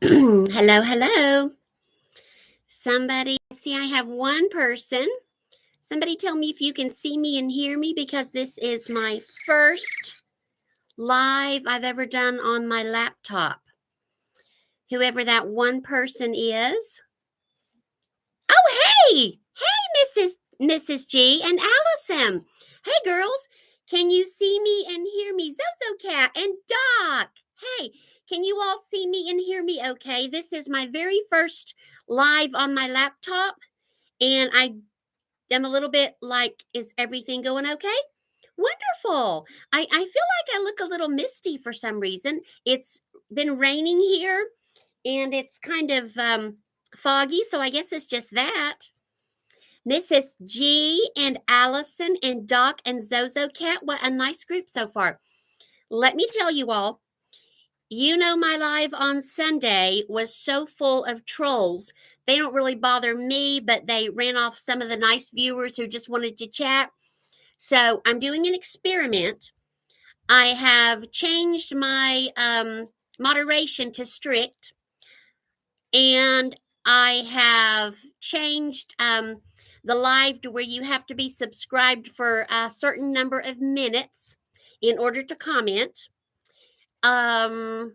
Hello, hello. Somebody, see, I have one person. Somebody tell me if you can see me and hear me because this is my first live I've ever done on my laptop. Whoever that one person is. Oh, hey! Hey, Mrs. G and Allison. Hey, girls. Can you see me and hear me? Zozo Cat and Doc. Hey, can you all see me and hear me okay? This is my very first live on my laptop, and I am a little bit like, is everything going okay? Wonderful. I feel like I look a little misty for some reason. It's been raining here, and it's kind of foggy, so I guess it's just that. Mrs. G and Allison and Doc and Zozo Cat. What a nice group so far. Let me tell you all, my live on Sunday was so full of trolls. They don't really bother me, but they ran off some of the nice viewers who just wanted to chat. So I'm doing an experiment. I have changed my moderation to strict, and I have changed the live to where you have to be subscribed for a certain number of minutes in order to comment. And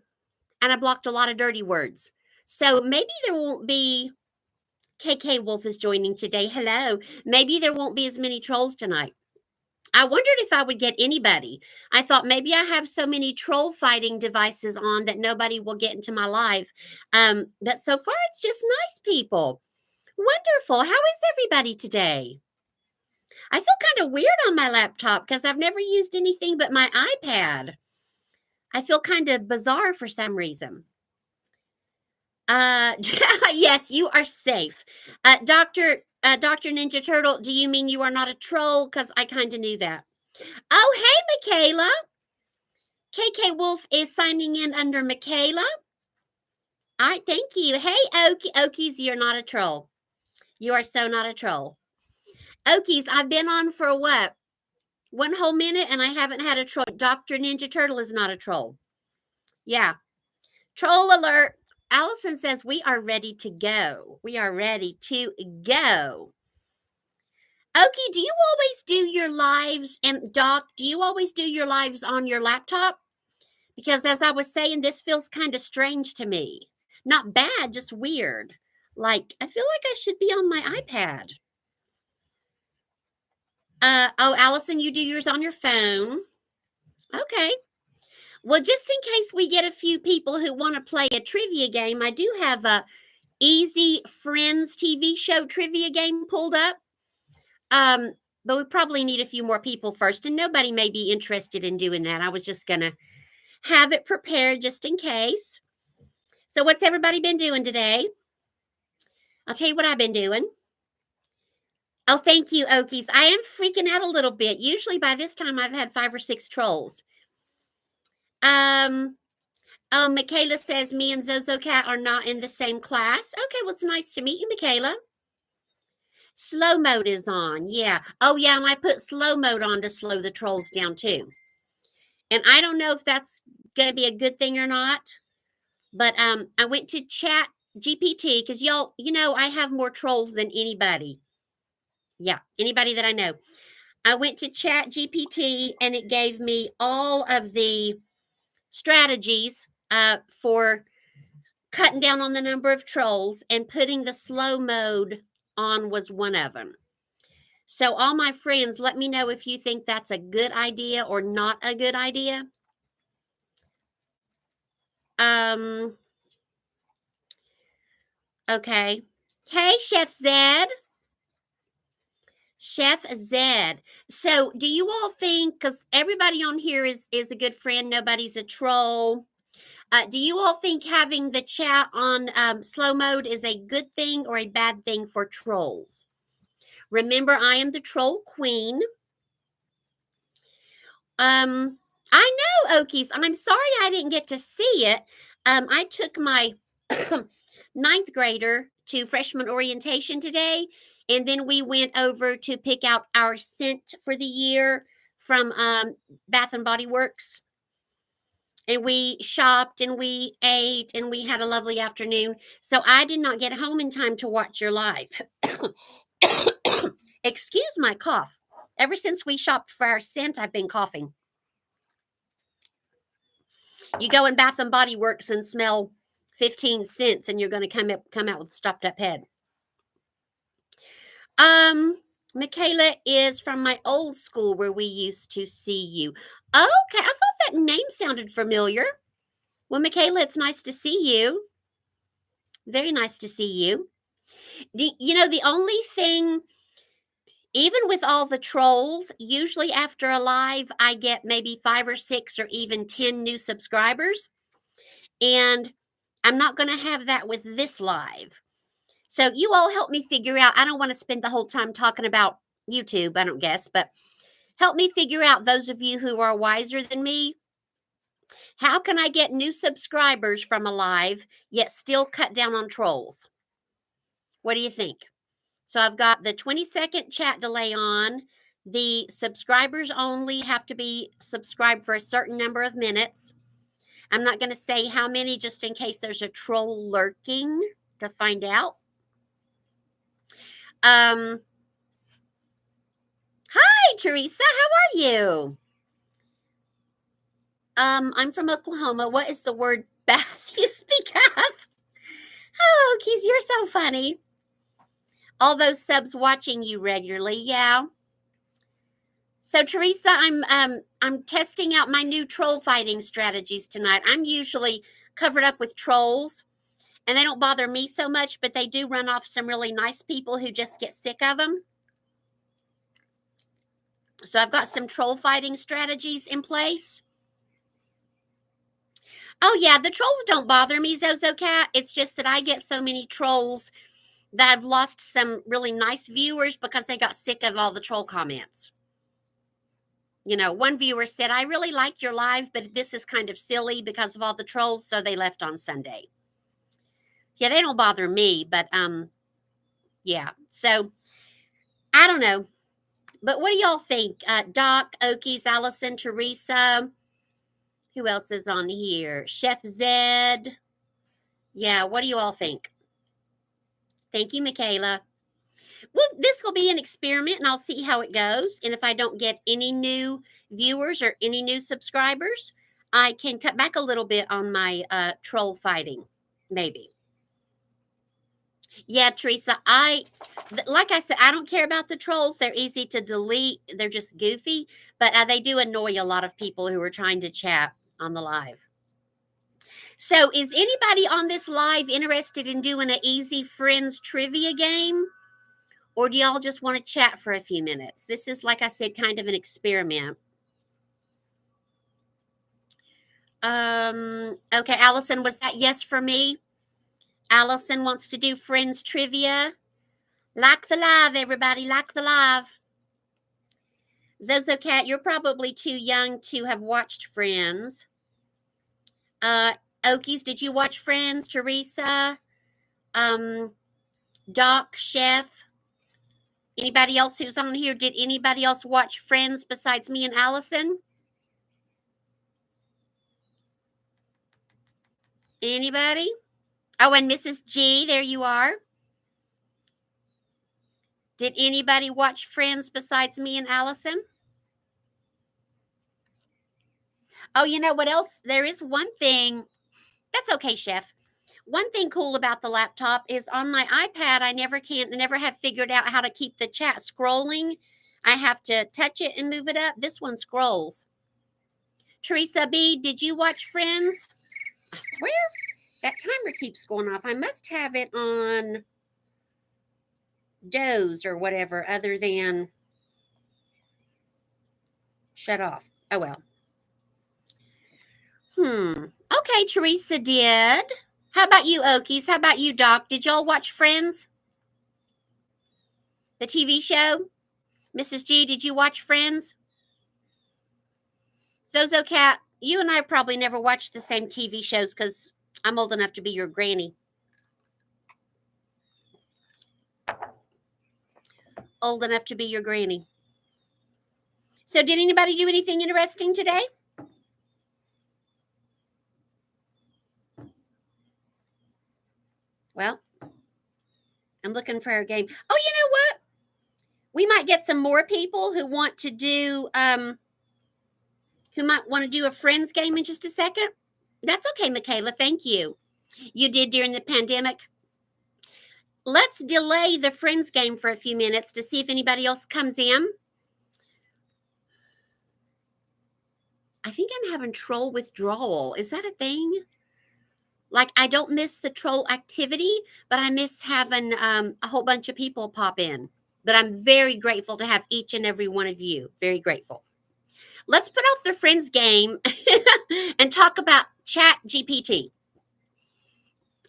I blocked a lot of dirty words. So maybe there won't be. KK Wolf is joining today. Hello. Maybe there won't be as many trolls tonight. I wondered if I would get anybody. I thought maybe I have so many troll fighting devices on that nobody will get into my live. But so far, it's just nice people. Wonderful. How is everybody today? I feel kind of weird on my laptop because I've never used anything but my iPad. I feel kind of bizarre for some reason. Yes, you are safe. Dr. Ninja Turtle, do you mean you are not a troll? Because I kind of knew that. Oh, hey, Michaela. KK Wolf is signing in under Michaela. All right, thank you. Hey, Okies, you're not a troll. You are so not a troll. Okies, I've been on for what? 1 whole minute and I haven't had a troll. Dr. Ninja Turtle is not a troll. Yeah. Troll alert. Allison says we are ready to go. We are ready to go. Okie, do you always do your lives, and Doc, do you always do your lives on your laptop? Because as I was saying, this feels kind of strange to me. Not bad, just weird. Like, I feel like I should be on my iPad. Oh, Allison, you do yours on your phone. Okay. Well, just in case we get a few people who want to play a trivia game, I do have a Easy Friends TV show trivia game pulled up. But we probably need a few more people first, and nobody may be interested in doing that. I was just going to have it prepared just in case. So what's everybody been doing today? I'll tell you what I've been doing. Oh, thank you, Okies. I am freaking out a little bit. Usually by this time I've had 5 or 6 trolls. Michaela says me and Zozo Cat are not in the same class. Okay, well, it's nice to meet you, Michaela. Slow mode is on. Yeah. Oh, yeah, and I put slow mode on to slow the trolls down too. And I don't know if that's going to be a good thing or not. But I went to Chat GPT because y'all, I have more trolls than anybody. Yeah, anybody that I know. I went to Chat GPT and it gave me all of the strategies for cutting down on the number of trolls, and putting the slow mode on was one of them. So all my friends, let me know if you think that's a good idea or not a good idea. Okay. Hey, Chef Zed. Chef Zed. So, do you all think, because everybody on here is a good friend, nobody's a troll. Do you all think having the chat on slow mode is a good thing or a bad thing for trolls? Remember, I am the troll queen. I know, Okies. I'm sorry I didn't get to see it. I took my 9th grader to freshman orientation today, and then we went over to pick out our scent for the year from Bath and Body Works. and we shopped and we ate and we had a lovely afternoon. So I did not get home in time to watch your live. Excuse my cough. Ever since we shopped for our scent, I've been coughing. You go in Bath and Body Works and smell 15 cents and you're going to come out with a stopped up head. Michaela is from my old school where we used to see you. Okay, I thought that name sounded familiar. Well, Michaela, it's nice to see you. Very nice to see you. You know, the only thing, even with all the trolls, usually after a live, I get maybe 5 or 6 or even 10 new subscribers. And I'm not going to have that with this live. So you all help me figure out. I don't want to spend the whole time talking about YouTube, I don't guess, but help me figure out, those of you who are wiser than me, how can I get new subscribers from a live, yet still cut down on trolls? What do you think? So I've got the 20-second chat delay on. The subscribers only have to be subscribed for a certain number of minutes. I'm not going to say how many just in case there's a troll lurking to find out. Hi, Teresa. How are you? I'm from Oklahoma. What is the word bath you speak of? Oh, Keys, you're so funny. All those subs watching you regularly, yeah. So Teresa, I'm testing out my new troll fighting strategies tonight. I'm usually covered up with trolls, and they don't bother me so much, but they do run off some really nice people who just get sick of them. So I've got some troll fighting strategies in place. Oh yeah, the trolls don't bother me, Zozo Cat. It's just that I get so many trolls that I've lost some really nice viewers because they got sick of all the troll comments. You know, one viewer said, I really like your live, but this is kind of silly because of all the trolls, so they left on Sunday. Yeah, they don't bother me, but yeah. So I don't know. But what do y'all think? Doc, Okies, Allison, Teresa. Who else is on here? Chef Zed. Yeah, what do you all think? Thank you, Michaela. Well, this will be an experiment and I'll see how it goes. And if I don't get any new viewers or any new subscribers, I can cut back a little bit on my troll fighting, maybe. Yeah, Teresa, like I said, I don't care about the trolls. They're easy to delete. They're just goofy, but they do annoy a lot of people who are trying to chat on the live. So is anybody on this live interested in doing an easy friends trivia game? Or do y'all just want to chat for a few minutes? This is, like I said, kind of an experiment. Okay, Allison, was that yes for me? Allison wants to do friends trivia. Like the live, everybody, like the live. Zozo Cat, you're probably too young to have watched Friends. Okies, did you watch Friends? Teresa? Doc, Chef? Anybody else who's on here? Did anybody else watch Friends besides me and Allison? Anybody? Oh, and Mrs. G, there you are. Did anybody watch Friends besides me and Allison? Oh, you know what else? There is one thing. That's okay, Chef. One thing cool about the laptop is on my iPad, I never have figured out how to keep the chat scrolling. I have to touch it and move it up. This one scrolls. Teresa B, did you watch Friends? I swear that timer keeps going off. I must have it on doze or whatever other than shut off. Oh, well. Okay, Teresa did. How about you, Okies? How about you, Doc? Did y'all watch Friends? The TV show? Mrs. G, did you watch Friends? Zozo Cat, you and I probably never watched the same TV shows because I'm old enough to be your granny. Old enough to be your granny. So did anybody do anything interesting today? Well, I'm looking for our game. Oh, you know what? We might get some more people who want to do who might want to do a friends game in just a second. That's okay, Michaela. Thank you. You did during the pandemic. Let's delay the friends game for a few minutes to see if anybody else comes in. I think I'm having troll withdrawal. Is that a thing? Like, I don't miss the troll activity, but I miss having a whole bunch of people pop in. But I'm very grateful to have each and every one of you. Very grateful. Let's put off the friends game and talk about Chat GPT.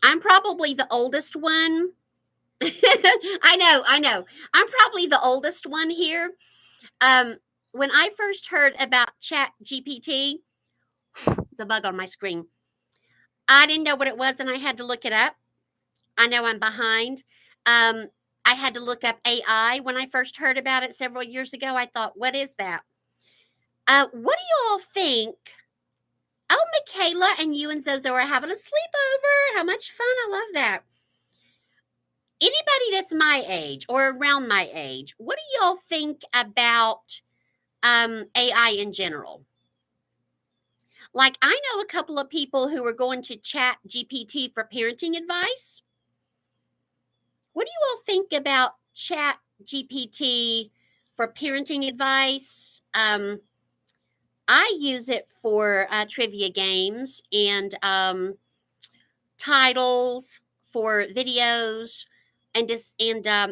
I'm probably the oldest one. I know. I'm probably the oldest one here. When I first heard about Chat GPT, the bug on my screen, I didn't know what it was and I had to look it up. I know I'm behind. Um, I had to look up AI when I first heard about it several years ago. I thought, what is that? What do you all think? Oh, Michaela and you and Zozo are having a sleepover. How much fun. I love that. Anybody that's my age or around my age, what do y'all think about AI in general? Like, I know a couple of people who are going to Chat GPT for parenting advice. What do you all think about Chat GPT for parenting advice? I use it for trivia games and titles for videos and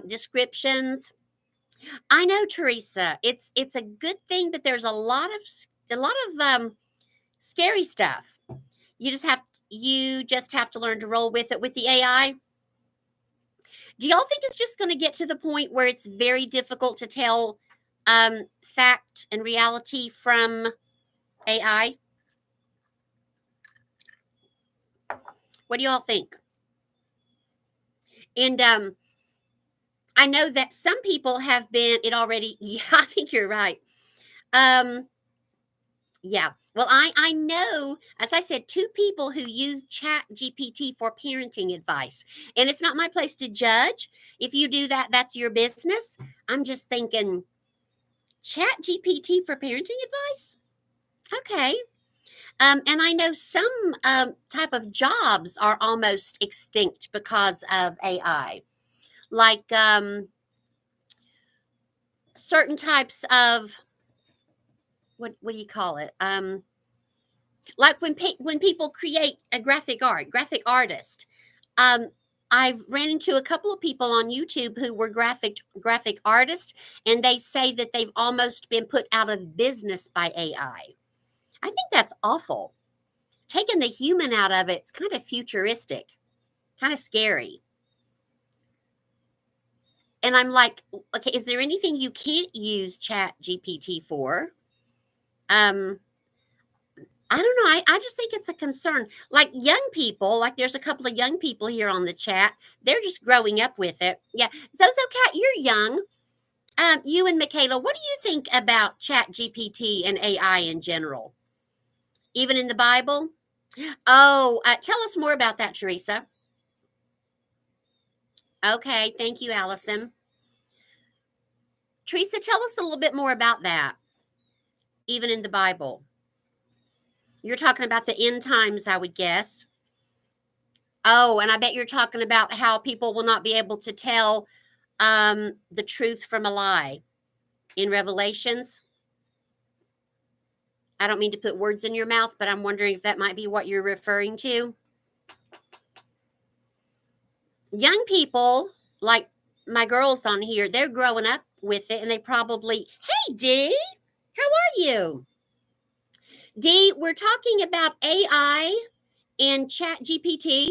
descriptions. I know, Teresa. It's a good thing, but there's a lot of scary stuff. You just have to learn to roll with it with the AI. Do y'all think it's just going to get to the point where it's very difficult to tell fact and reality from AI? What do y'all think? And I know that some people have been it already. Yeah, I think you're right. Yeah. Well, I know, as I said, two people who use Chat GPT for parenting advice. And it's not my place to judge. If you do that, that's your business. I'm just thinking, Chat GPT for parenting advice? Okay. And I know some type of jobs are almost extinct because of AI. Like certain types of what do you call it? Like when people create a graphic artist. Um, I've ran into a couple of people on YouTube who were graphic artists, and they say that they've almost been put out of business by AI. I think that's awful. Taking the human out of it's kind of futuristic, kind of scary. And I'm like, okay, is there anything you can't use Chat GPT for? I don't know. I just think it's a concern. Like young people, like there's a couple of young people here on the chat. They're just growing up with it. Yeah. Zozo Cat, you're young. You and Michaela, what do you think about Chat GPT and AI in general? Even in the Bible? Oh, tell us more about that, Teresa. Okay. Thank you, Allison. Teresa, tell us a little bit more about that. Even in the Bible. You're talking about the end times, I would guess. Oh, and I bet you're talking about how people will not be able to tell the truth from a lie in Revelations. I don't mean to put words in your mouth, but I'm wondering if that might be what you're referring to. Young people, like my girls on here, they're growing up with it and they probably, hey, Dee, how are you? Dee, we're talking about AI and Chat GPT.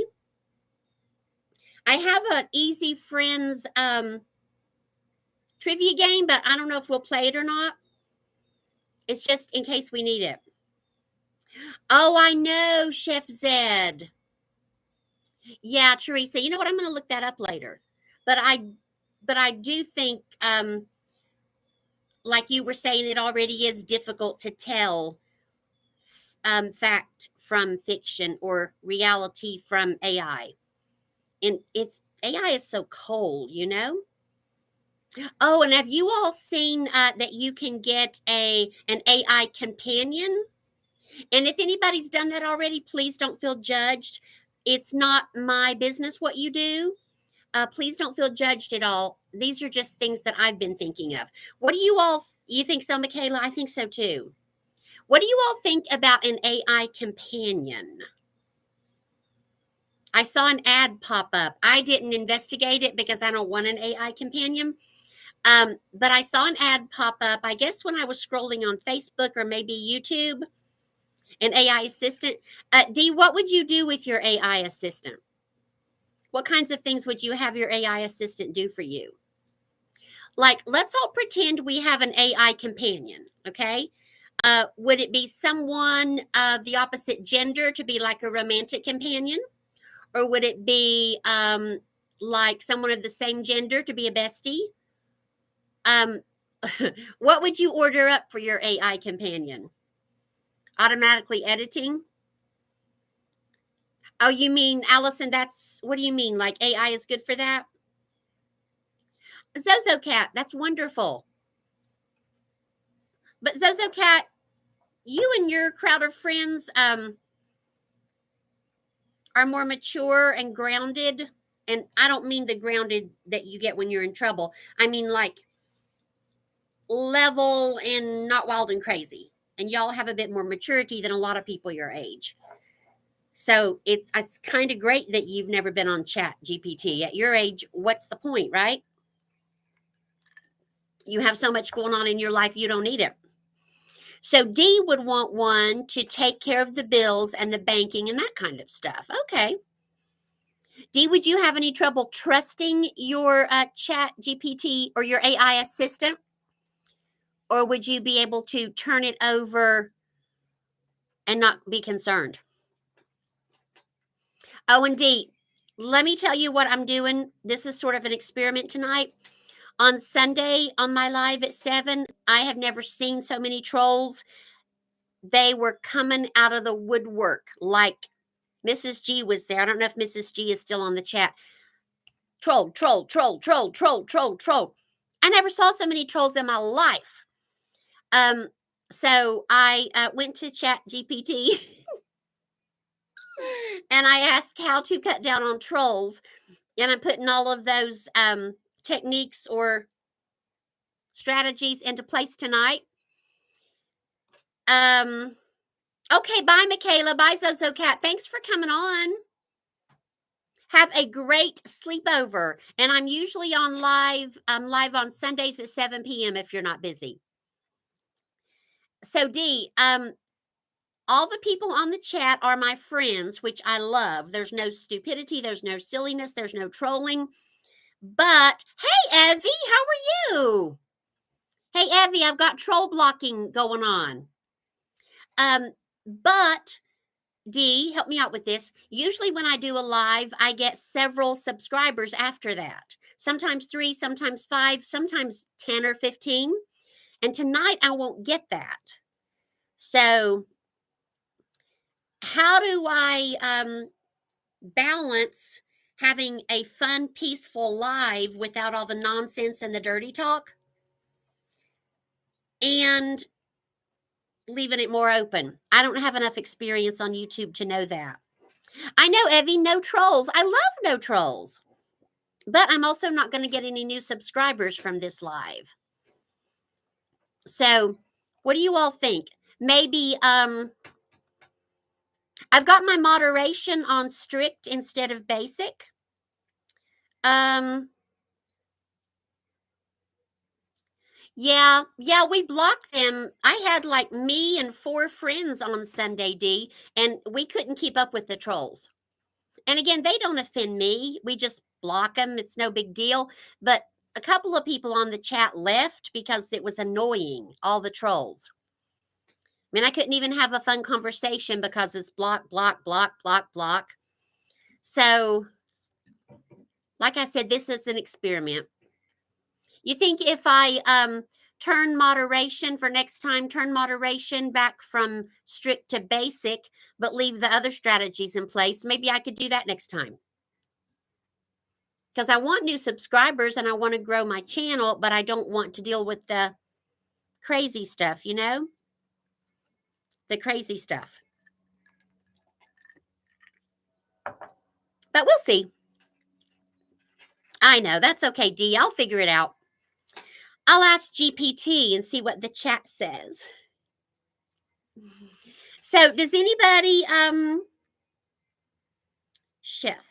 I have an Easy Friends trivia game, but I don't know if we'll play it or not. It's just in case we need it. Oh, I know, Chef Zed. Yeah, Teresa. You know what? I'm going to look that up later. But I do think, like you were saying, it already is difficult to tell fact from fiction or reality from AI. And it's AI is so cold, you know? Oh, and have you all seen that you can get an AI companion? And if anybody's done that already, please don't feel judged. It's not my business what you do. Please don't feel judged at all. These are just things that I've been thinking of. What do you all? You think so, Michaela? I think so too. What do you all think about an AI companion? I saw an ad pop up. I didn't investigate it because I don't want an AI companion. But I saw an ad pop up, I guess, when I was scrolling on Facebook or maybe YouTube, an AI assistant. Dee, what would you do with your AI assistant? What kinds of things would you have your AI assistant do for you? Like, let's all pretend we have an AI companion, okay? Would it be someone of the opposite gender to be like a romantic companion? Or would it be like someone of the same gender to be a bestie? Um, what would you order up for your AI companion? Automatically editing? Oh, you mean, Allison, that's what do you mean? Like AI is good for that? Zozo Cat, that's wonderful. But Zozo Cat, you and your crowd of friends are more mature and grounded. And I don't mean the grounded that you get when you're in trouble. I mean like level and not wild and crazy. And y'all have a bit more maturity than a lot of people your age. So it's kind of great that you've never been on Chat GPT. At your age, what's the point, right? You have so much going on in your life, you don't need it. So Dee would want one to take care of the bills and the banking and that kind of stuff. Okay. Dee, would you have any trouble trusting your Chat GPT or your AI assistant? Or would you be able to turn it over and not be concerned? Oh, and Dee, let me tell you what I'm doing. This is sort of an experiment tonight. On Sunday on my live at 7, I have never seen so many trolls. They were coming out of the woodwork like Mrs. G was there. I don't know if Mrs. G is still on the chat. Troll, troll, troll, troll, troll, troll, troll. I never saw so many trolls in my life. So I went to Chat GPT and I asked how to cut down on trolls. And I'm putting all of those techniques or strategies into place tonight. Okay, bye, Michaela. Bye, Zozo Cat. Thanks for coming on. Have a great sleepover. And I'm usually on live. I'm live on Sundays at 7 p.m. if you're not busy. So, Dee, all the people on the chat are my friends, which I love. There's no stupidity, there's no silliness, there's no trolling. But hey, Evie, how are you? Hey, Evie, I've got troll blocking going on. But Dee, help me out with this. Usually, when I do a live, I get several subscribers after that. Sometimes 3, sometimes 5, sometimes 10 or 15. And tonight, I won't get that. So, how do I balance having a fun, peaceful live without all the nonsense and the dirty talk and leaving it more open? I don't have enough experience on YouTube to know that. I know, Evie, no trolls. I love no trolls. But I'm also not going to get any new subscribers from this live. So, what do you all think? Maybe I've got my moderation on strict instead of basic. Yeah, we blocked them. I had like me and 4 friends on Sunday, D, and we couldn't keep up with the trolls. And again, they don't offend me. We just block them. It's no big deal. But a couple of people on the chat left because it was annoying, all the trolls. I mean, I couldn't even have a fun conversation because it's block, block, block, block, block. So, like I said, this is an experiment. You think if I turn moderation for next time, turn moderation back from strict to basic, but leave the other strategies in place, maybe I could do that next time. because I want new subscribers and I want to grow my channel, but I don't want to deal with the crazy stuff, you know? The crazy stuff. But we'll see. I know. That's okay, Dee. I'll figure it out. I'll ask GPT and see what the chat says. So, does anybody, Chef?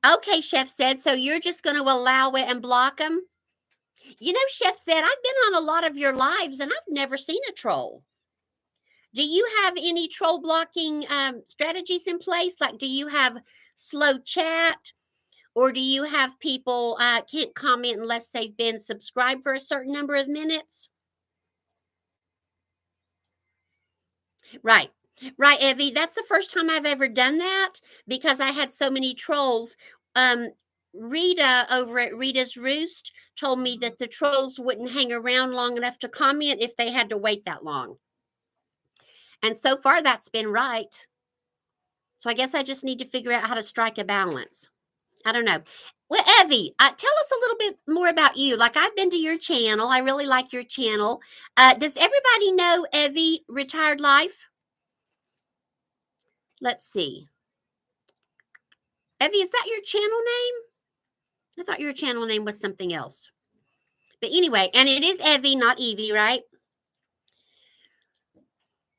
Okay, Chef said, so you're just going to allow it and block them? You know, Chef said, I've been on a lot of your lives and I've never seen a troll. Do you have any troll blocking strategies in place? Like, do you have slow chat? Or do you have people can't comment unless they've been subscribed for a certain number of minutes? Right. Right, Evie. That's the first time I've ever done that because I had so many trolls. Um, Rita over at Rita's Roost told me that the trolls wouldn't hang around long enough to comment if they had to wait that long. And so far, that's been right. So I guess I just need to figure out how to strike a balance. I don't know. Well, Evie, tell us a little bit more about you. Like, I've been to your channel. I really like your channel. Does everybody know Evie Retired Life? Let's see. Evie, is that your channel name? I thought your channel name was something else. But anyway, and it is Evie, not Evie, right?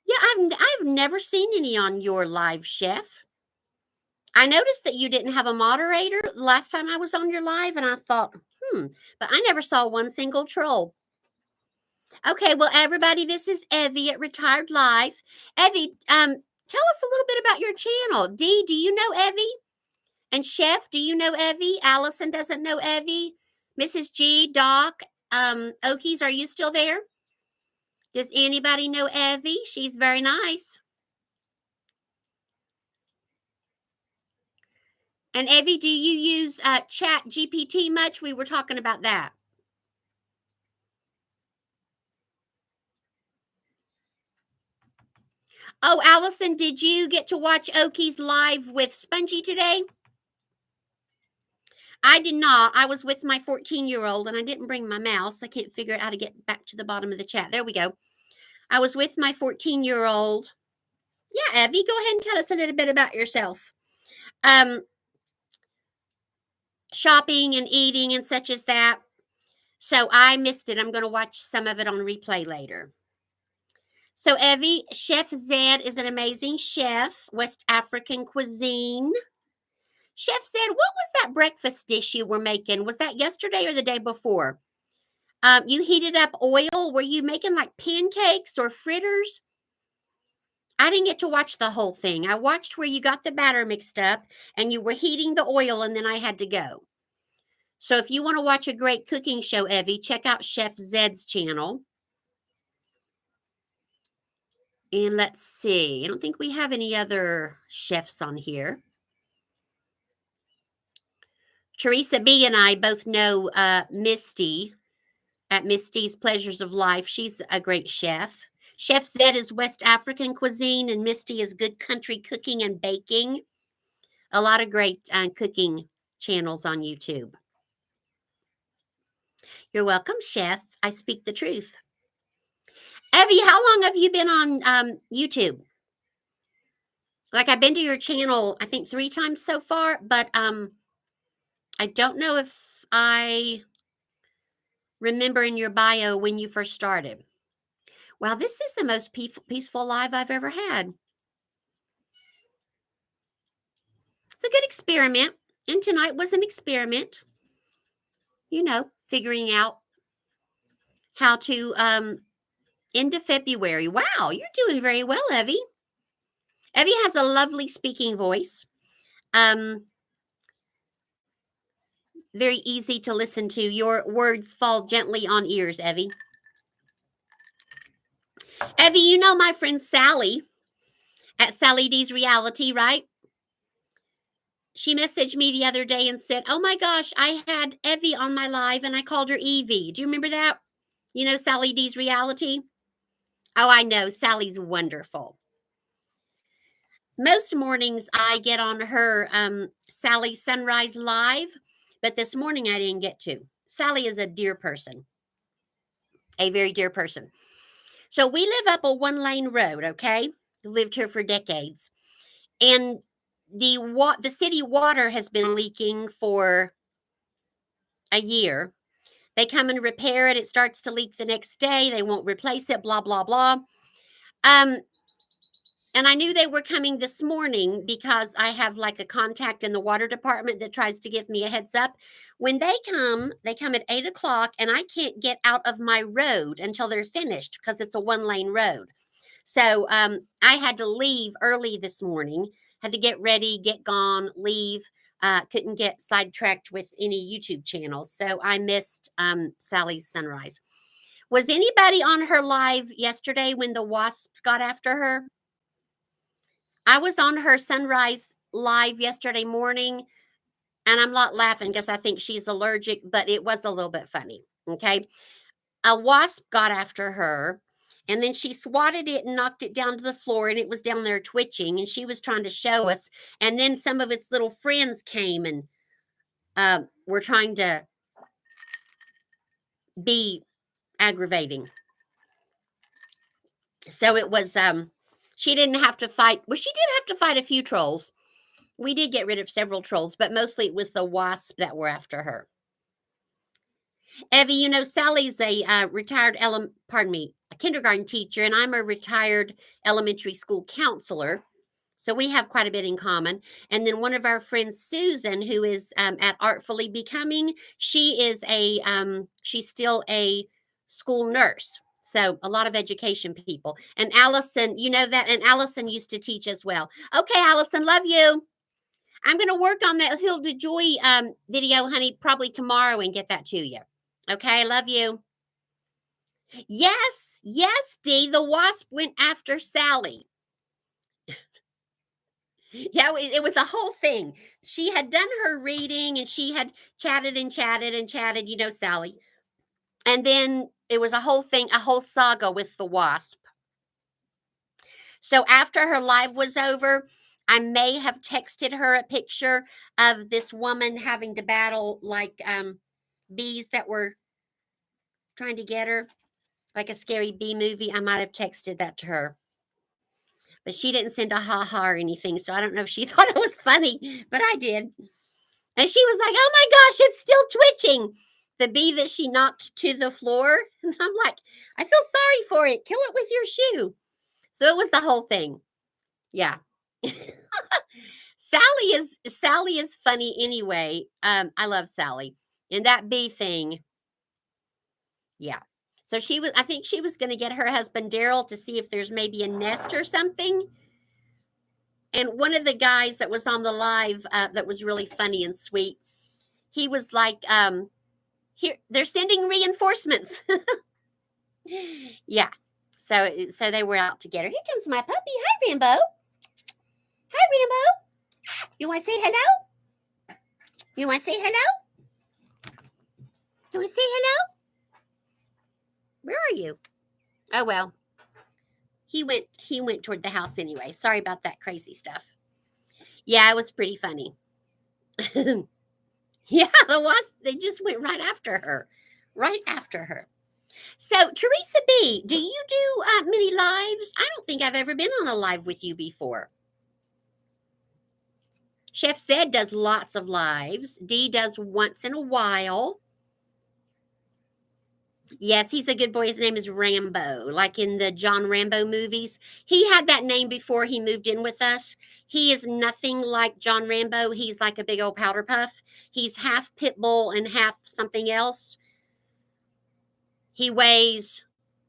Yeah, I've never seen any on your live, Chef. I noticed that you didn't have a moderator last time I was on your live, and I thought, but I never saw one single troll. Okay, well, everybody, this is Evie at Retired Life. Evie, tell us a little bit about your channel. Dee, do you know Evie? And Chef, do you know Evie? Allison doesn't know Evie. Mrs. G, Doc, Okies, are you still there? Does anybody know Evie? She's very nice. And Evie, do you use Chat GPT much? We were talking about that. Oh, Allison, did you get to watch Okies live with Spongy today? I did not. I was with my 14-year-old and I didn't bring my mouse. I can't figure out how to get back to the bottom of the chat. There we go. I was with my 14-year-old. Yeah, Evie, go ahead and tell us a little bit about yourself. Shopping and eating and such as that. So I missed it. I'm going to watch some of it on replay later. So Evie, Chef Zed is an amazing chef, West African cuisine. Chef Zed, what was that breakfast dish you were making? Was that yesterday or the day before? You heated up oil. Were you making like pancakes or fritters? I didn't get to watch the whole thing. I watched where you got the batter mixed up and you were heating the oil and then I had to go. So if you want to watch a great cooking show, Evie, check out Chef Zed's channel. And let's see. I don't think we have any other chefs on here. Teresa B and I both know Misty at Misty's Pleasures of Life. She's a great chef. Chef Zed is West African cuisine, and Misty is good country cooking and baking. A lot of great cooking channels on YouTube. You're welcome, Chef. I speak the truth. Evie, how long have you been on YouTube? Like, I've been to your channel, I think 3 times so far, but I don't know if I remember in your bio when you first started. Wow, this is the most peaceful live I've ever had. It's a good experiment. And tonight was an experiment. You know, figuring out how to end of February. Wow, you're doing very well, Evie. Evie has a lovely speaking voice. Very easy to listen to. Your words fall gently on ears, Evie. Evie, you know my friend Sally at Sally D's Reality, right? She messaged me the other day and said, oh my gosh, I had Evie on my live and I called her Evie. Do you remember that? You know, Sally D's Reality? Oh, I know. Sally's wonderful. Most mornings I get on her Sally Sunrise Live, but this morning I didn't get to. Sally is a dear person, a very dear person. So we live up a one-lane road, okay? Lived here for decades. And the city water has been leaking for a year. They come and repair it. It starts to leak the next day. They won't replace it, blah, blah, blah. Um, and I knew they were coming this morning because I have like a contact in the water department that tries to give me a heads up. When they come at 8 o'clock, and I can't get out of my road until they're finished because it's a one-lane road. So I had to leave early this morning, had to get ready, get gone, leave. Couldn't get sidetracked with any YouTube channels. So I missed Sally's sunrise. Was anybody on her live yesterday when the wasps got after her? I was on her sunrise live yesterday morning, and I'm not laughing because I think she's allergic, but it was a little bit funny. Okay. A wasp got after her, and then she swatted it and knocked it down to the floor, and it was down there twitching, and she was trying to show us. And then some of its little friends came and were trying to be aggravating. So it was she didn't have to fight. Well, she did have to fight a few trolls. We did get rid of several trolls, but mostly it was the wasp that were after her. Evie, Sally's a retired a kindergarten teacher, and I'm a retired elementary school counselor. So we have quite a bit in common. And then one of our friends, Susan, who is at Artfully Becoming, she's still a school nurse. So a lot of education people. And Allison, you know that, and Allison used to teach as well. Okay, Allison, love you. I'm going to work on that Hilda Joy video, honey, probably tomorrow and get that to you. Okay, love you. Yes, Dee, the wasp went after Sally. Yeah, it was a whole thing. She had done her reading and she had chatted and chatted and chatted, Sally. And then it was a whole thing, a whole saga with the wasp. So after her live was over, I may have texted her a picture of this woman having to battle like bees that were trying to get her, like a scary bee movie. I might have texted that to her. But she didn't send a ha-ha or anything, so I don't know if she thought it was funny, but I did. And she was like, oh my gosh, it's still twitching. The bee that she knocked to the floor. And I'm like, I feel sorry for it. Kill it with your shoe. So it was the whole thing. Yeah. Sally is funny anyway. I love Sally. And that bee thing. Yeah. So I think she was going to get her husband Daryl to see if there's maybe a nest or something. And one of the guys that was on the live that was really funny and sweet, he was like, here, they're sending reinforcements. Yeah. So they were out together. Here comes my puppy. Hi, Rambo. Hi, Rambo. You want to say hello? You want to say hello? You want to say hello? Where are you? Oh, well. He went toward the house anyway. Sorry about that crazy stuff. Yeah, it was pretty funny. Yeah, the wasp, they just went right after her. Right after her. So, Teresa B., do you do many lives? I don't think I've ever been on a live with you before. Chef Zed does lots of lives. Dee does once in a while. Yes, he's a good boy. His name is Rambo, like in the John Rambo movies. He had that name before he moved in with us. He is nothing like John Rambo. He's like a big old powder puff. He's half pit bull and half something else. He weighs,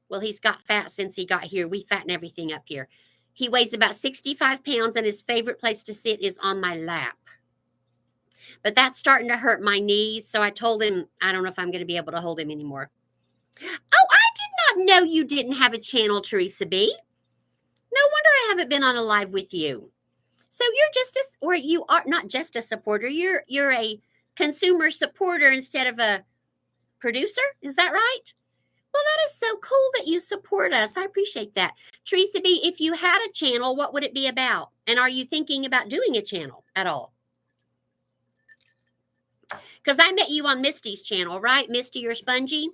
well, he's got fat since he got here. We fatten everything up here. He weighs about 65 pounds, and his favorite place to sit is on my lap. But that's starting to hurt my knees, so I told him I don't know if I'm going to be able to hold him anymore. Oh, I did not know you didn't have a channel, Teresa B. No wonder I haven't been on a live with you. So you are not just a supporter. You're a consumer supporter instead of a producer. Is that right? Well, that is so cool that you support us. I appreciate that. Teresa B, if you had a channel, what would it be about? And are you thinking about doing a channel at all? Because I met you on Misty's channel, right? Misty or Spongy?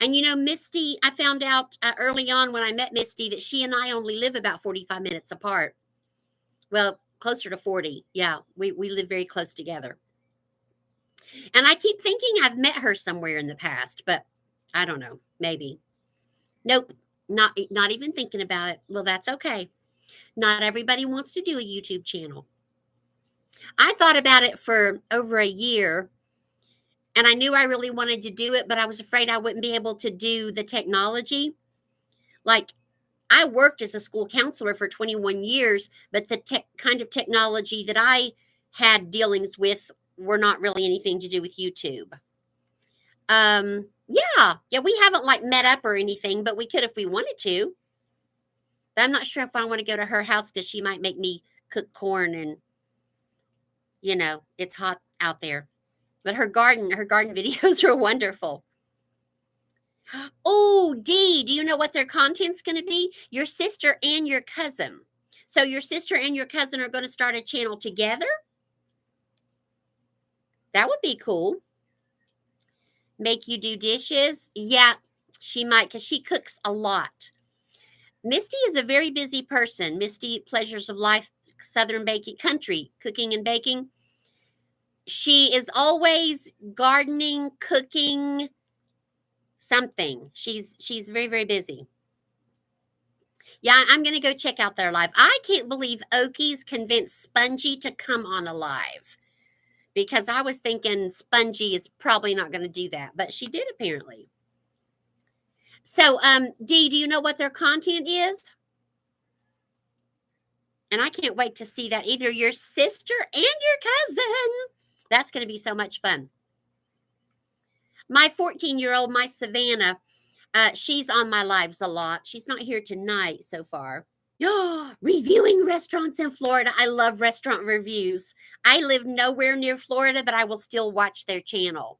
And you know, Misty, I found out early on when I met Misty that she and I only live about 45 minutes apart. Well, closer to 40. Yeah, we live very close together. And I keep thinking I've met her somewhere in the past, but I don't know. Maybe. Nope. Not even thinking about it. Well, that's okay. Not everybody wants to do a YouTube channel. I thought about it for over a year and I knew I really wanted to do it, but I was afraid I wouldn't be able to do the technology. Like, I worked as a school counselor for 21 years, but the kind of technology that I had dealings with were not really anything to do with YouTube. Yeah, we haven't like met up or anything, but we could if we wanted to. But I'm not sure if I want to go to her house because she might make me cook corn and, it's hot out there. But her garden videos are wonderful. Oh, Dee, do you know what their content's going to be? Your sister and your cousin. So your sister and your cousin are going to start a channel together? That would be cool. Make you do dishes? Yeah, she might because she cooks a lot. Misty is a very busy person. Misty, Pleasures of Life, Southern Baking, Country, Cooking and Baking. She is always gardening, cooking, something. She's very, very busy. Yeah, I'm going to go check out their live. I can't believe Okies convinced Spongy to come on a live because I was thinking Spongy is probably not going to do that, but she did apparently. So, Dee, do you know what their content is? And I can't wait to see that. Either your sister and your cousin. That's going to be so much fun. My 14-year-old, my Savannah, she's on my lives a lot. She's not here tonight so far. Reviewing restaurants in Florida. I love restaurant reviews. I live nowhere near Florida, but I will still watch their channel.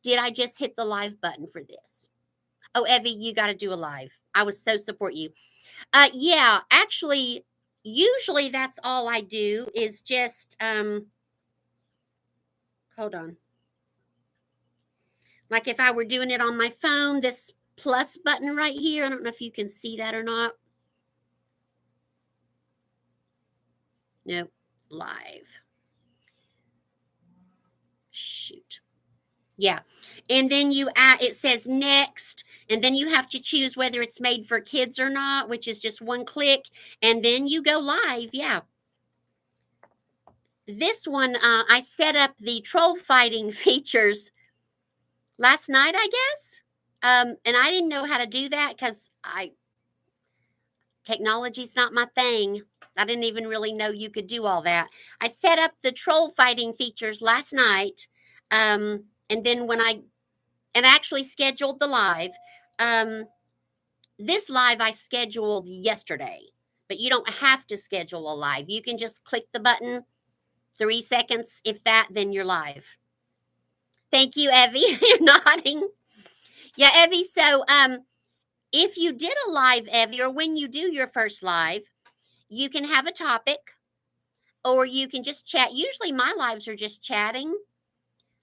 Did I just hit the live button for this? Oh, Evie, you got to do a live. I would so support you. Yeah, actually, usually that's all I do is just, hold on. Like if I were doing it on my phone, this plus button right here, I don't know if you can see that or not. Nope, live. Shoot. Yeah. And then it says next, and then you have to choose whether it's made for kids or not, which is just one click, and then you go live. Yeah. This one, I set up the troll fighting features last night, I guess. And I didn't know how to do that because technology's not my thing. I didn't even really know you could do all that. I set up the troll fighting features last night. And then and actually scheduled the live. This live I scheduled yesterday, but you don't have to schedule a live. You can just click the button, 3 seconds. If that, then you're live. Thank you, Evie. You're nodding. Yeah, Evie. So, if you did a live, Evie, or when you do your first live, you can have a topic or you can just chat. Usually my lives are just chatting.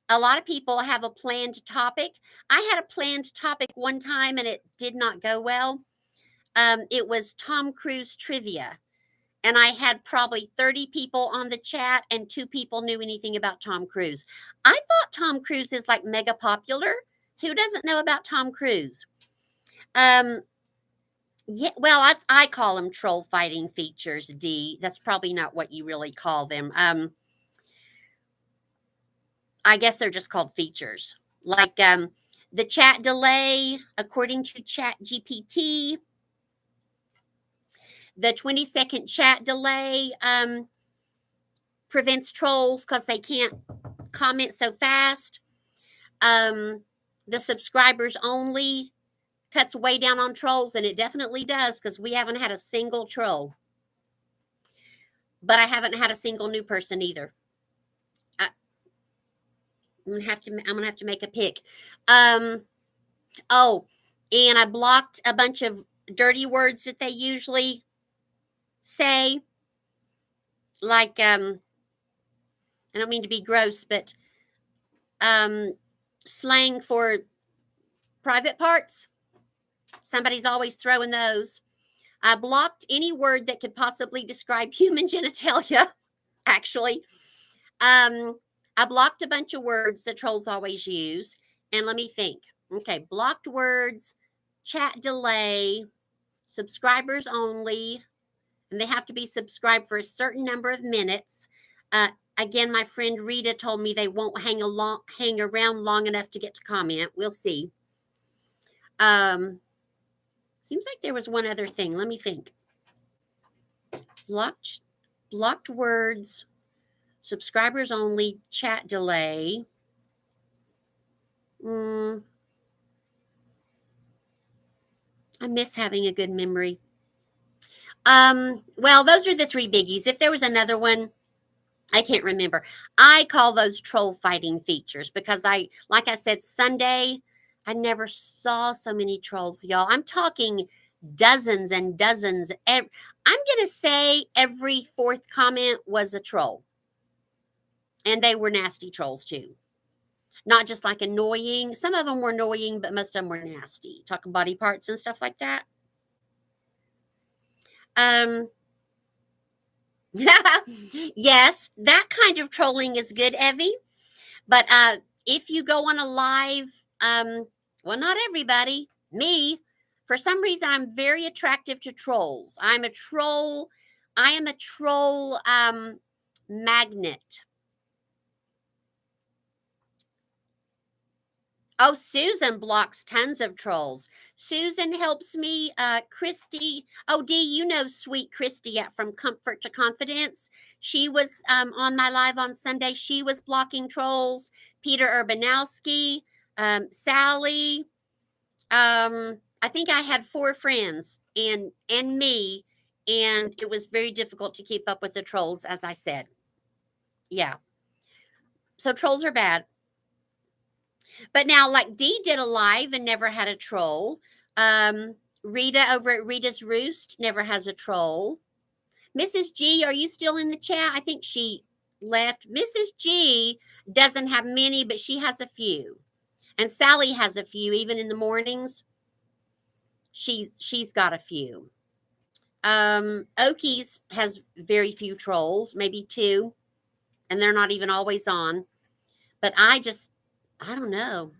A lot of people have a planned topic. I had a planned topic one time and it did not go well. It was Tom Cruise trivia. And I had probably 30 people on the chat and 2 people knew anything about Tom Cruise. I thought Tom Cruise is like mega popular. Who doesn't know about Tom Cruise? Yeah, well, I call them troll fighting features, D. That's probably not what you really call them. I guess they're just called features. Like the chat delay, according to Chat GPT, the 20-second chat delay prevents trolls because they can't comment so fast. The subscribers only cuts way down on trolls, and it definitely does because we haven't had a single troll. But I haven't had a single new person either. I'm gonna have to make a pick. Oh, and I blocked a bunch of dirty words that they usually say, like, I don't mean to be gross, but um, slang for private parts. Somebody's always throwing those. I blocked any word that could possibly describe human genitalia, actually. I blocked a bunch of words that trolls always use. And let me think. Okay, blocked words, chat delay, subscribers only, and they have to be subscribed for a certain number of minutes. Uh, Again, my friend Rita told me they won't hang around long enough to get to comment. We'll see. Um, Seems like there was one other thing. Let me think. Blocked blocked words, subscribers only, chat delay. Mm, I miss having a good memory. Well, those are the three biggies. If there was another one, I can't remember. I call those troll fighting features because like I said, Sunday, I never saw so many trolls, y'all. I'm talking dozens and dozens. I'm going to say every fourth comment was a troll. And they were nasty trolls too. Not just like annoying. Some of them were annoying, but most of them were nasty. Talking body parts and stuff like that. Um, yes, that kind of trolling is good, Evie. But if you go on a live, well, not everybody, me, for some reason, I'm very attractive to trolls. I'm a troll. I am a troll magnet. Oh, Susan blocks tons of trolls. Susan helps me. Christy. Oh, Dee, you know sweet Christy at From Comfort to Confidence. She was on my live on Sunday. She was blocking trolls. Peter Urbanowski, Sally. I think I had 4 friends and me, and it was very difficult to keep up with the trolls, as I said. Yeah. So trolls are bad. But now, like Dee did a live and never had a troll. Rita over at Rita's Roost never has a troll. Mrs. G, are you still in the chat? I think she left. Mrs. G doesn't have many, but she has a few. And Sally has a few, even in the mornings. She's got a few. Okies has very few trolls, maybe 2, and they're not even always on. But I don't know.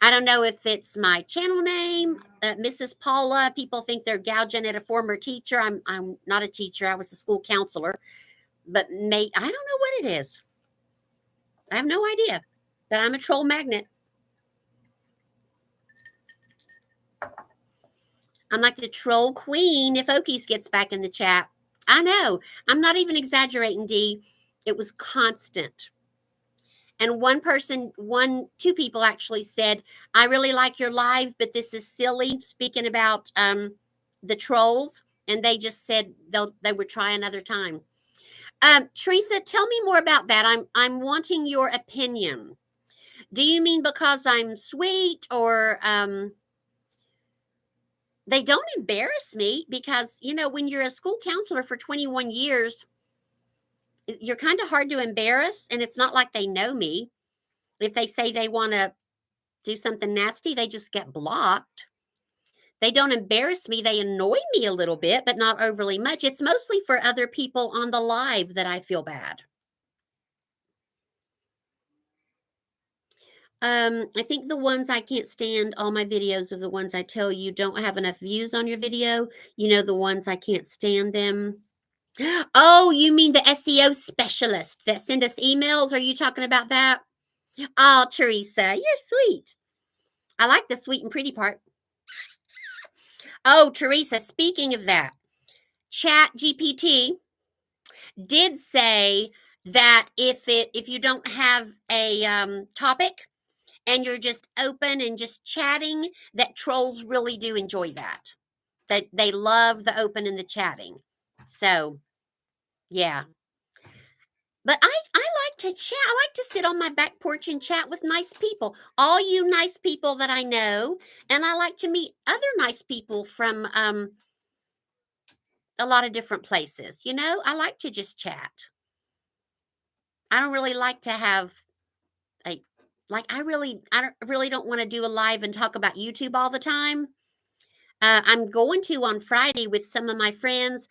I don't know if it's my channel name, Mrs. Paula. People think they're gouging at a former teacher. I'm not a teacher. I was a school counselor, but I don't know what it is. I have no idea. But I'm a troll magnet. I'm like the troll queen if Okies gets back in the chat. I know. I'm not even exaggerating, Dee. It was constant. And two people actually said, I really like your live, but this is silly. Speaking about the trolls. And they just said they would try another time. Teresa, tell me more about that. I'm wanting your opinion. Do you mean because I'm sweet, or they don't embarrass me? Because, when you're a school counselor for 21 years, you're kind of hard to embarrass. And it's not like they know me. If they say they want to do something nasty, they just get blocked. They don't embarrass me. They annoy me a little bit, but not overly much. It's mostly for other people on the live that I feel bad. I think the ones I can't stand, all my videos are the ones I tell you don't have enough views on your video. The ones I can't stand them. Oh, you mean the SEO specialist that send us emails? Are you talking about that? Oh, Teresa, you're sweet. I like the sweet and pretty part. Oh, Teresa, speaking of that, Chat GPT did say that if you don't have a topic and you're just open and just chatting, that trolls really do enjoy that. That they love the open and the chatting. So, yeah. But I like to chat. I like to sit on my back porch and chat with nice people. All you nice people that I know, and I like to meet other nice people from a lot of different places. I like to just chat. I don't really like to have a I really don't want to do a live and talk about YouTube all the time. I'm going to on Friday with some of my friends,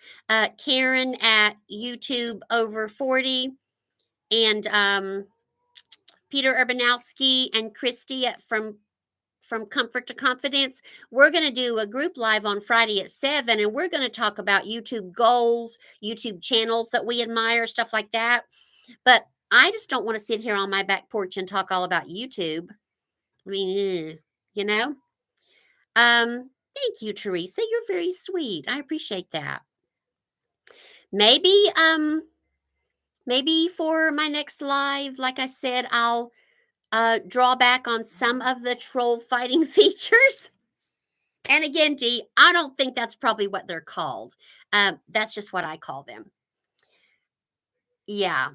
Karen at YouTube over 40, and Peter Urbanowski and Christy from Comfort to Confidence. We're going to do a group live on Friday at 7, and we're going to talk about YouTube goals, YouTube channels that we admire, stuff like that. But I just don't want to sit here on my back porch and talk all about YouTube. I mean, you know? Thank you, Teresa. You're very sweet. I appreciate that. Maybe, maybe for my next live, like I said, I'll draw back on some of the troll fighting features. And again, Dee, I don't think that's probably what they're called. That's just what I call them. Yeah.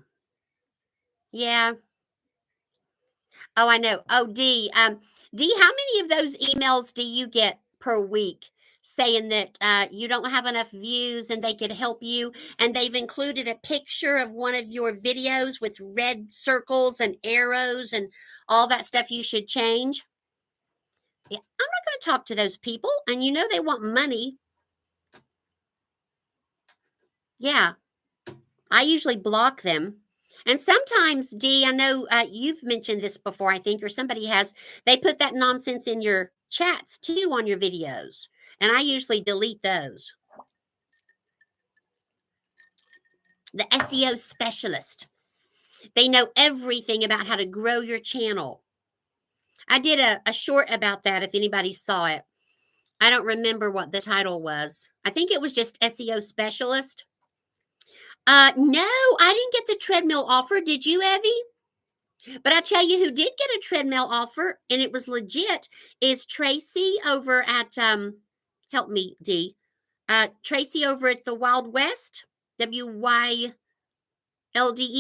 Yeah. Oh, I know. Oh, Dee. Dee, how many of those emails do you get per week saying that you don't have enough views and they could help you? And they've included a picture of one of your videos with red circles and arrows and all that stuff you should change. Yeah, I'm not going to talk to those people. And they want money. Yeah, I usually block them. And sometimes, Dee, I know you've mentioned this before, I think, or somebody has. They put that nonsense in your chats too on your videos. And I usually delete those. The SEO specialist. They know everything about how to grow your channel. I did a short about that if anybody saw it. I don't remember what the title was. I think it was just SEO specialist. No, I didn't get the treadmill offer. Did you, Evie? But I tell you who did get a treadmill offer, and it was legit, is Tracy over at help me, D. Tracy over at the Wild West, WYLDE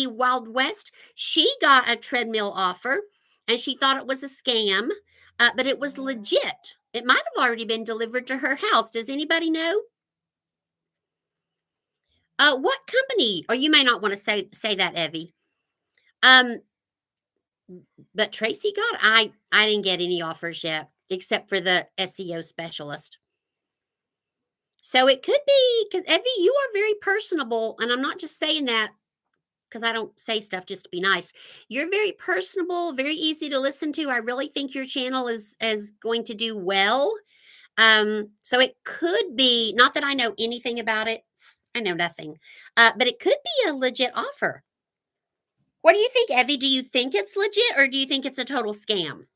Wild West. She got a treadmill offer, and she thought it was a scam, but it was legit. It might have already been delivered to her house. Does anybody know? What company? Or you may not want to say that, Evie. But Tracy got I didn't get any offers yet, except for the SEO specialist. So it could be because Evie, you are very personable, and I'm not just saying that because I don't say stuff just to be nice. You're very personable, very easy to listen to. I really think your channel is going to do well. So it could be, not that I know anything about it. I know nothing. But it could be a legit offer. What do you think, Evie? Do you think it's legit or do you think it's a total scam?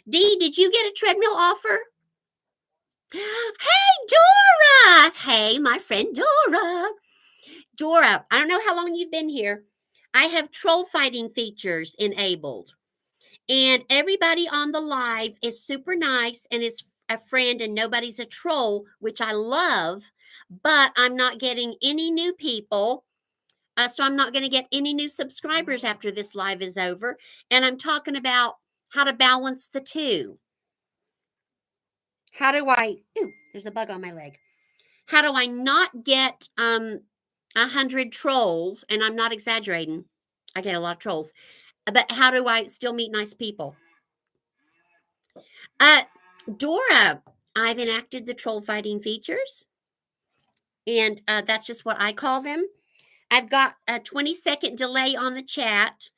Dee, did you get a treadmill offer? Hey, Dora! Hey, my friend Dora. Dora, I don't know how long you've been here. I have troll fighting features enabled. And everybody on the live is super nice and is a friend and nobody's a troll, which I love, but I'm not getting any new people. So I'm not going to get any new subscribers after this live is over. And I'm talking about how to balance the two. How do I, ooh, there's a bug on my leg. How do I not get 100 trolls? And I'm not exaggerating. I get a lot of trolls. But how do I still meet nice people? Dora, I've enacted the troll fighting features. And that's just what I call them. I've got a 20-second delay on the chat.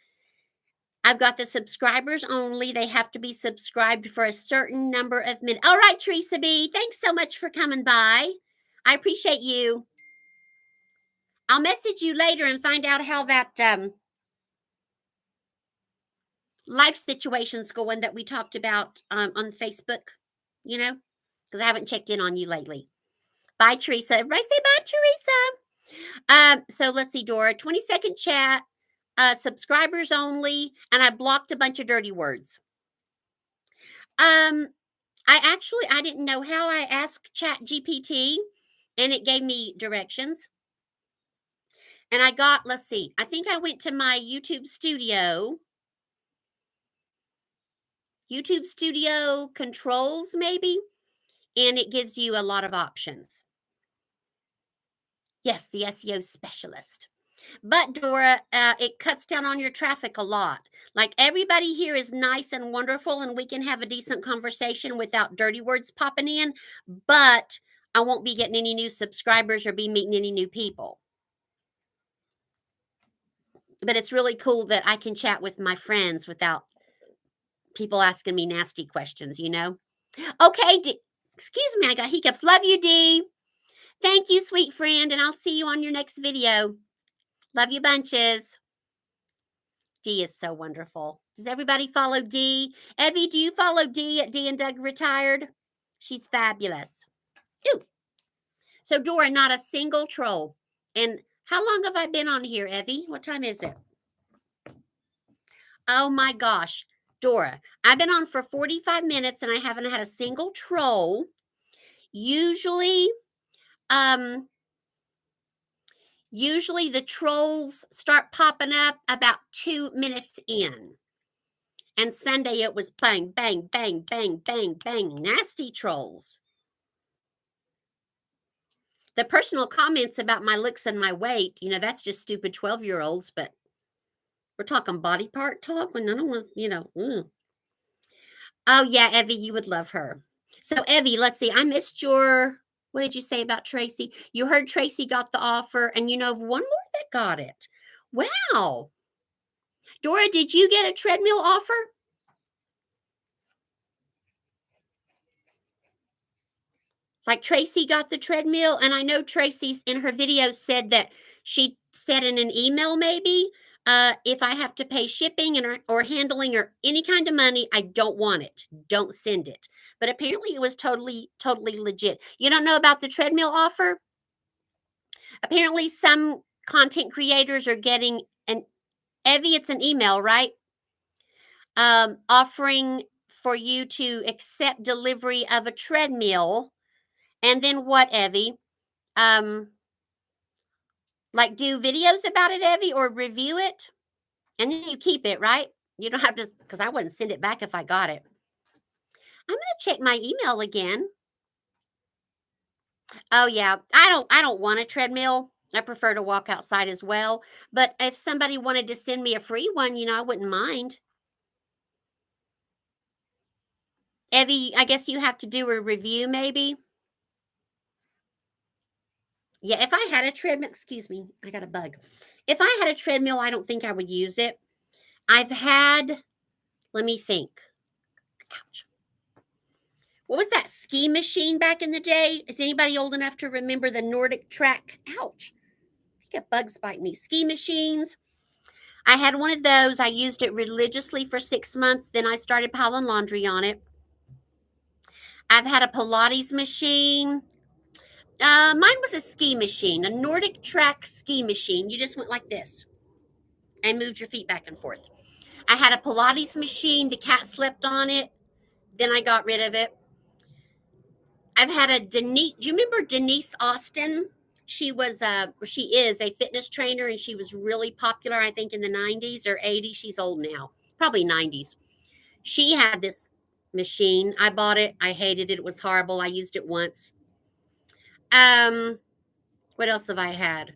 I've got the subscribers only. They have to be subscribed for a certain number of minutes. All right, Teresa B, thanks so much for coming by. I appreciate you. I'll message you later and find out how that life situation's going that we talked about on Facebook, because I haven't checked in on you lately. Bye, Teresa. Everybody say bye, Teresa. So let's see, Dora. 20-second chat, subscribers only, and I blocked a bunch of dirty words. I didn't know how. I asked Chat GPT, and it gave me directions. And I got, let's see, I think I went to my YouTube Studio controls maybe, and it gives you a lot of options. Yes, the SEO specialist. But Dora, it cuts down on your traffic a lot. Like everybody here is nice and wonderful, and we can have a decent conversation without dirty words popping in. But I won't be getting any new subscribers or be meeting any new people. But it's really cool that I can chat with my friends without people asking me nasty questions. Okay, excuse me, I got hiccups. Love you, Dee. Thank you, sweet friend, and I'll see you on your next video. Love you bunches. Dee is so wonderful. Does everybody follow Dee? Evie, do you follow Dee at Dee and Doug Retired? She's fabulous. Ooh. So, Dora, not a single troll. And how long have I been on here, Evie? What time is it? Oh my gosh. Dora, I've been on for 45 minutes and I haven't had a single troll. Usually, um, usually the trolls start popping up about 2 minutes in. And Sunday it was bang, bang, bang, bang, bang, bang. Nasty trolls. The personal comments about my looks and my weight, that's just stupid 12-year-olds, but we're talking body part talk when I don't want. Oh, yeah, Evie, you would love her. So, Evie, let's see. I missed what did you say about Tracy? You heard Tracy got the offer, and you know of one more that got it. Wow. Dora, did you get a treadmill offer? Like Tracy got the treadmill, and I know Tracy's in her video said that she said in an email maybe, if I have to pay shipping or handling or any kind of money, I don't want it. Don't send it. But apparently it was totally, totally legit. You don't know about the treadmill offer? Apparently some content creators are getting Evie, it's an email, right? Offering for you to accept delivery of a treadmill. And then what, Evie? Like do videos about it, Evie, or review it, and then you keep it, right? You don't have to, because I wouldn't send it back if I got it. I'm gonna check my email again. Oh yeah, I don't want a treadmill. I prefer to walk outside as well. But if somebody wanted to send me a free one, I wouldn't mind. Evie, I guess you have to do a review, maybe. Yeah, if I had a treadmill, excuse me, I got a bug. If I had a treadmill, I don't think I would use it. Let me think. Ouch. What was that ski machine back in the day? Is anybody old enough to remember the Nordic track? Ouch. I think a bug's bite me. Ski machines. I had one of those. I used it religiously for 6 months. Then I started piling laundry on it. I've had a Pilates machine. Mine was a ski machine, a Nordic track ski machine. You just went like this and moved your feet back and forth. I had a Pilates machine. The cat slept on it. Then I got rid of it. I've had a Denise. Do you remember Denise Austin? She is a fitness trainer, and she was really popular, I think, in the 90s or 80s. She's old now, probably 90s. She had this machine. I bought it. I hated it. It was horrible. I used it once. What else have I had?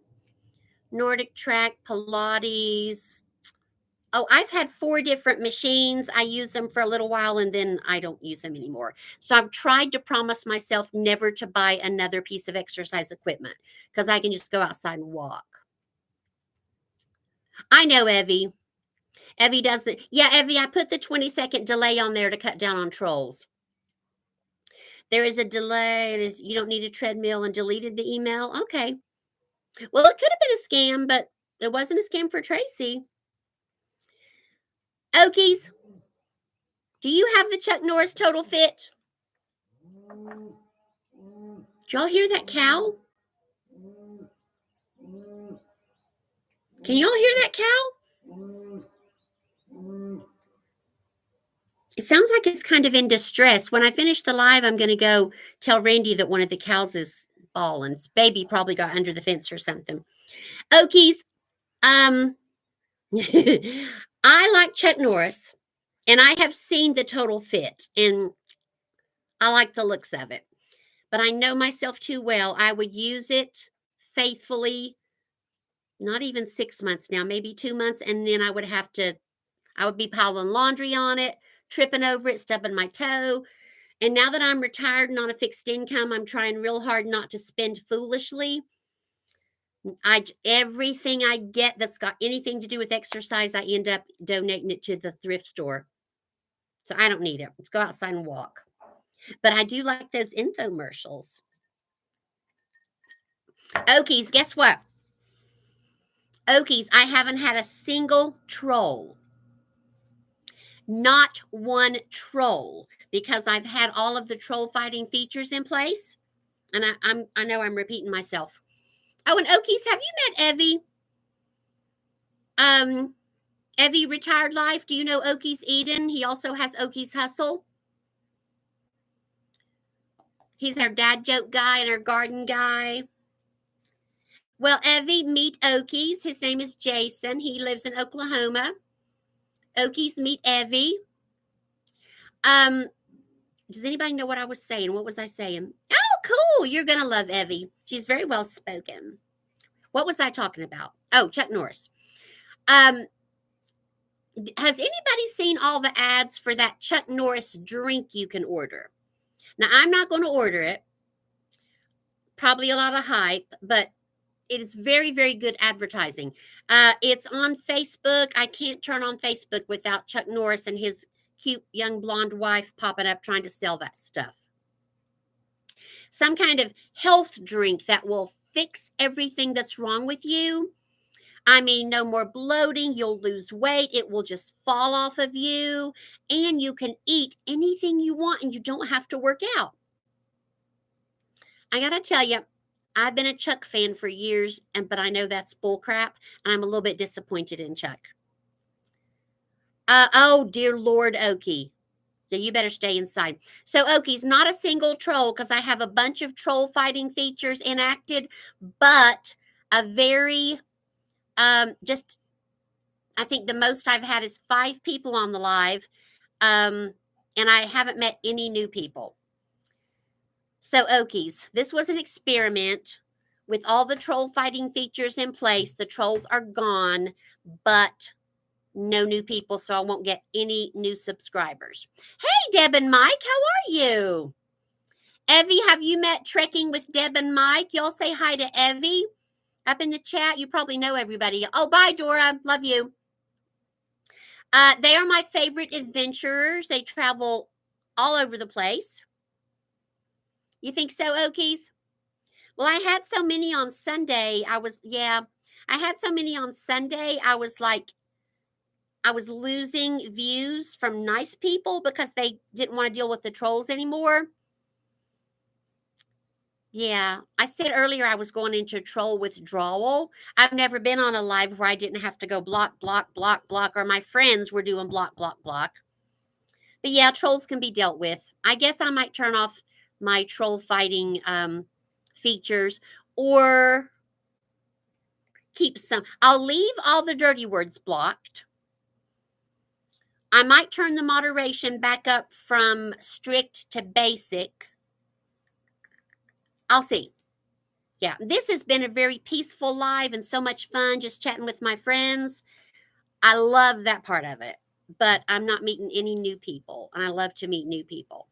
Nordic track, Pilates. Oh, I've had 4 different machines. I use them for a little while and then I don't use them anymore. So I've tried to promise myself never to buy another piece of exercise equipment because I can just go outside and walk. I know, Evie. Evie doesn't. Yeah, Evie, I put the 20-second delay on there to cut down on trolls. There is a delay. You don't need a treadmill and deleted the email. Okay. Well, it could have been a scam, but it wasn't a scam for Tracy. Okies, do you have the Chuck Norris Total Fit? Did y'all hear that cow? Can y'all hear that cow? It sounds like it's kind of in distress. When I finish the live, I'm going to go tell Randy that one of the cows is bawling. Baby probably got under the fence or something. Okies, I like Chuck Norris, and I have seen the Total Fit, and I like the looks of it. But I know myself too well. I would use it faithfully, not even 6 months now, maybe 2 months, and then I would be piling laundry on it, tripping over it, stubbing my toe. And now that I'm retired and on a fixed income, I'm trying real hard not to spend foolishly. Everything I get that's got anything to do with exercise, I end up donating it to the thrift store. So I don't need it. Let's go outside and walk. But I do like those infomercials. Okies, guess what? Okies, I haven't had a single troll. Not one troll, because I've had all of the troll fighting features in place. And I know I'm repeating myself. Oh, and Okies, have you met Evie? Evie Retired Life. Do you know Okies Eden? He also has Okies Hustle. He's our dad joke guy and our garden guy. Well, Evie, meet Okies. His name is Jason. He lives in Oklahoma. Okies, meet Evie. Does anybody know what I was saying? What was I saying? Oh, cool. You're going to love Evie. She's very well spoken. What was I talking about? Oh, Chuck Norris. Has anybody seen all the ads for that Chuck Norris drink you can order? Now, I'm not going to order it. Probably a lot of hype, but it is very, very good advertising. It's on Facebook. I can't turn on Facebook without Chuck Norris and his cute young blonde wife popping up trying to sell that stuff. Some kind of health drink that will fix everything that's wrong with you. I mean, no more bloating. You'll lose weight. It will just fall off of you. And you can eat anything you want and you don't have to work out. I got to tell you, I've been a Chuck fan for years, but I know that's bullcrap, and I'm a little bit disappointed in Chuck. Oh, dear Lord, Okie. So you better stay inside. So, Okie's not a single troll because I have a bunch of troll fighting features enacted, but a very, I think the most I've had is 5 people on the live, and I haven't met any new people. So, Okies, this was an experiment with all the troll fighting features in place. The trolls are gone, but no new people, so I won't get any new subscribers. Hey, Deb and Mike, how are you? Evie, have you met Trekking with Deb and Mike? Y'all say hi to Evie up in the chat. You probably know everybody. Oh, bye, Dora. Love you. They are my favorite adventurers. They travel all over the place. You think so, Okies? Well, I had so many on Sunday. I had so many on Sunday. I was losing views from nice people because they didn't want to deal with the trolls anymore. Yeah, I said earlier I was going into troll withdrawal. I've never been on a live where I didn't have to go block, block, block, block, or my friends were doing block, block, block. But yeah, trolls can be dealt with. I guess I might turn off my troll fighting features or keep some. I'll leave all the dirty words blocked. I might turn the moderation back up from strict to basic. I'll see. Yeah, this has been a very peaceful live and so much fun just chatting with my friends. I love that part of it, but I'm not meeting any new people, and I love to meet new people.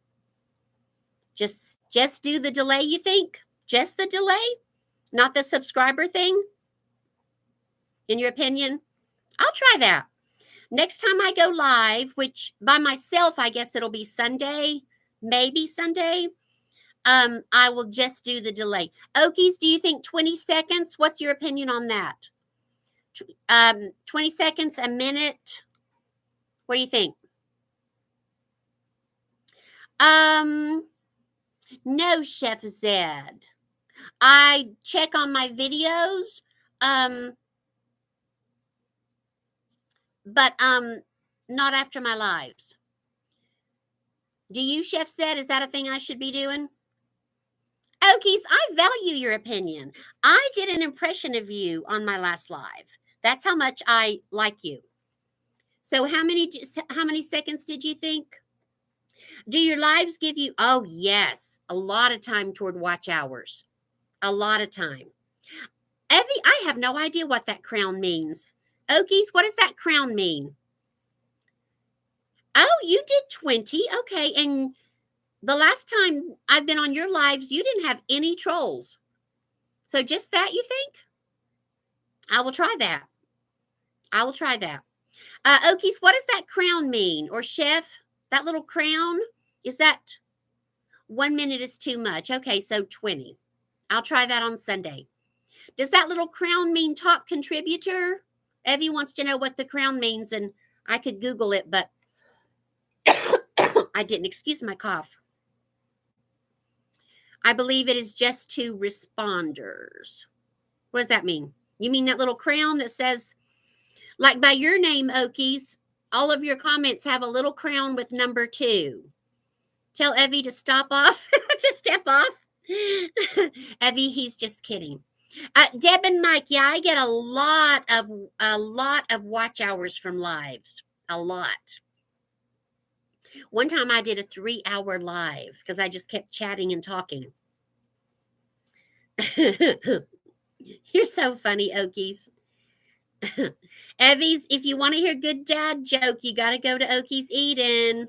Just do the delay, you think? Just the delay? Not the subscriber thing? In your opinion? I'll try that. Next time I go live, which by myself, I guess it'll be Sunday, maybe Sunday, I will just do the delay. Okies, do you think 20 seconds? What's your opinion on that? 20 seconds, a minute? What do you think? No, Chef Zed. I check on my videos, but not after my lives. Do you, Chef Zed? Is that a thing I should be doing? Okies, I value your opinion. I did an impression of you on my last live. That's how much I like you. So how many seconds did you think? Do your lives give you, oh yes, a lot of time toward watch hours. A lot of time. Evie, I have no idea what that crown means. Okies, what does that crown mean? Oh, you did 20. Okay. And the last time I've been on your lives, you didn't have any trolls. So just that, you think? I will try that. I will try that. Okies, what does that crown mean? Or chef, that little crown? Is that 1 minute is too much? Okay, so 20. I'll try that on Sunday. Does that little crown mean top contributor? Evie wants to know what the crown means, and I could Google it, but I didn't. Excuse my cough. I believe it is just to responders. What does that mean? You mean that little crown that says, like by your name, Okies, all of your comments have a little crown with number 2. Tell Evie to stop off, to step off. Evie, he's just kidding. Deb and Mike, yeah, I get a lot of watch hours from lives. A lot. One time I did a 3-hour live because I just kept chatting and talking. You're so funny, Okies. Evie's, if you want to hear good dad joke, you got to go to Okies Eden.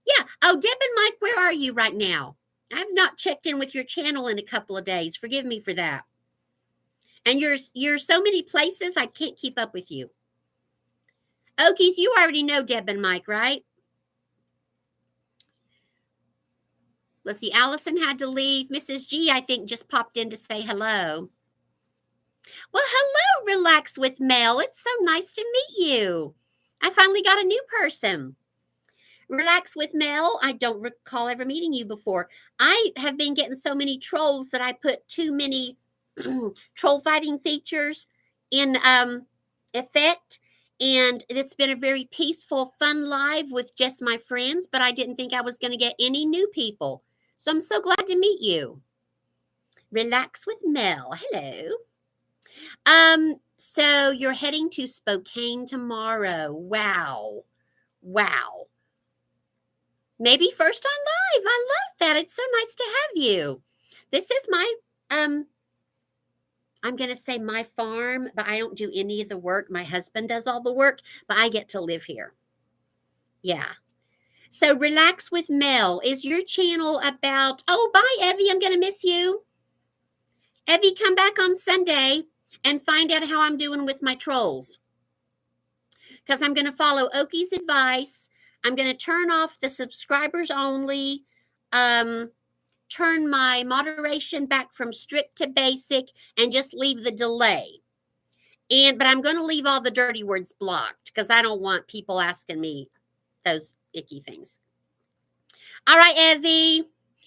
Yeah. Oh, Deb and Mike, where are you right now? I've not checked in with your channel in a couple of days. Forgive me for that. And you're so many places, I can't keep up with you. Okies, you already know Deb and Mike, right? Let's see. Allison had to leave. Mrs. G, I think, just popped in to say hello. Well, hello, Relax with Mel. It's so nice to meet you. I finally got a new person. Relax with Mel. I don't recall ever meeting you before. I have been getting so many trolls that I put too many troll fighting features in effect. And it's been a very peaceful, fun live with just my friends, but I didn't think I was going to get any new people. So I'm so glad to meet you. Relax with Mel. Hello. So you're heading to Spokane tomorrow. Wow. Wow. Maybe first on live. I love that. It's so nice to have you. This is my, I'm going to say my farm, but I don't do any of the work. My husband does all the work, but I get to live here. Yeah. So Relax with Mel. Is your channel about, oh, bye, Evie. I'm going to miss you. Evie, come back on Sunday and find out how I'm doing with my trolls. Because I'm going to follow Oki's advice. I'm going to turn off the subscribers only, turn my moderation back from strict to basic, and just leave the delay. But I'm going to leave all the dirty words blocked because I don't want people asking me those icky things. All right, Evie.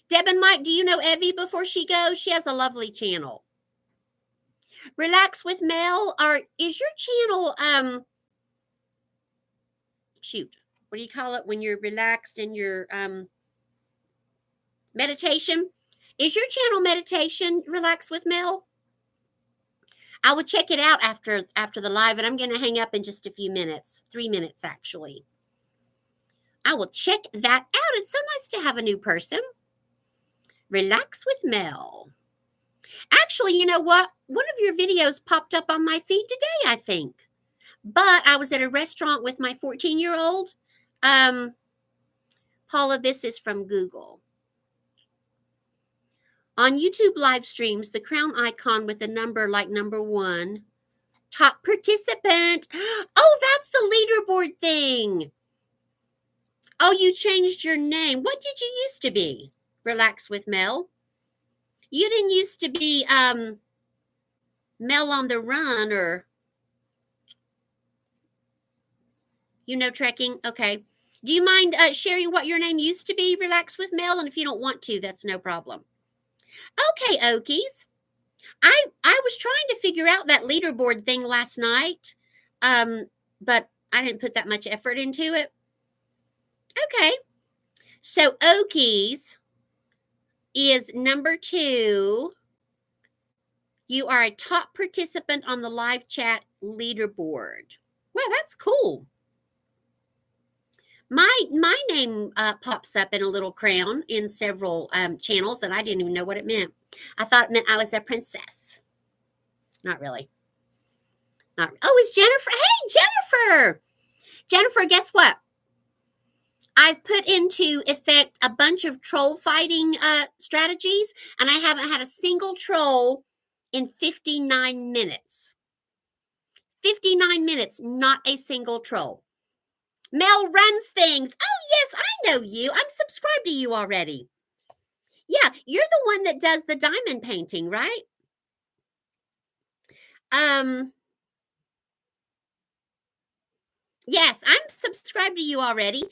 Deb and Mike, do you know Evie before she goes? She has a lovely channel. Relax with Mel, or is your channel, shoot, what do you call it when you're relaxed in your meditation? Is your channel meditation Relax with Mel? I will check it out after the live, and I'm going to hang up in just a few minutes, 3 minutes actually. I will check that out. It's so nice to have a new person. Relax with Mel. Actually, you know what? One of your videos popped up on my feed today, I think. But I was at a restaurant with my 14-year-old. Paula, this is from Google. On YouTube live streams, the crown icon with a number like number 1. Top participant. Oh, that's the leaderboard thing. Oh, you changed your name. What did you used to be? Relax with Mel. You didn't used to be Mel on the Run, or trekking. Okay. Do you mind sharing what your name used to be? Relax with Mel. And if you don't want to, that's no problem. Okay, Okies. I was trying to figure out that leaderboard thing last night, but I didn't put that much effort into it. Okay. So Okies is number 2. You are a top participant on the live chat leaderboard. Wow, that's cool. My name pops up in a little crown in several channels, and I didn't even know what it meant. I thought it meant I was a princess. Not really. Not. Oh, it's Jennifer. Hey, Jennifer. Jennifer, guess what? I've put into effect a bunch of troll fighting strategies, and I haven't had a single troll in 59 minutes. 59 minutes, not a single troll. Mel runs things. Oh, yes, I know you. I'm subscribed to you already. Yeah, you're the one that does the diamond painting, right? Yes, I'm subscribed to you already.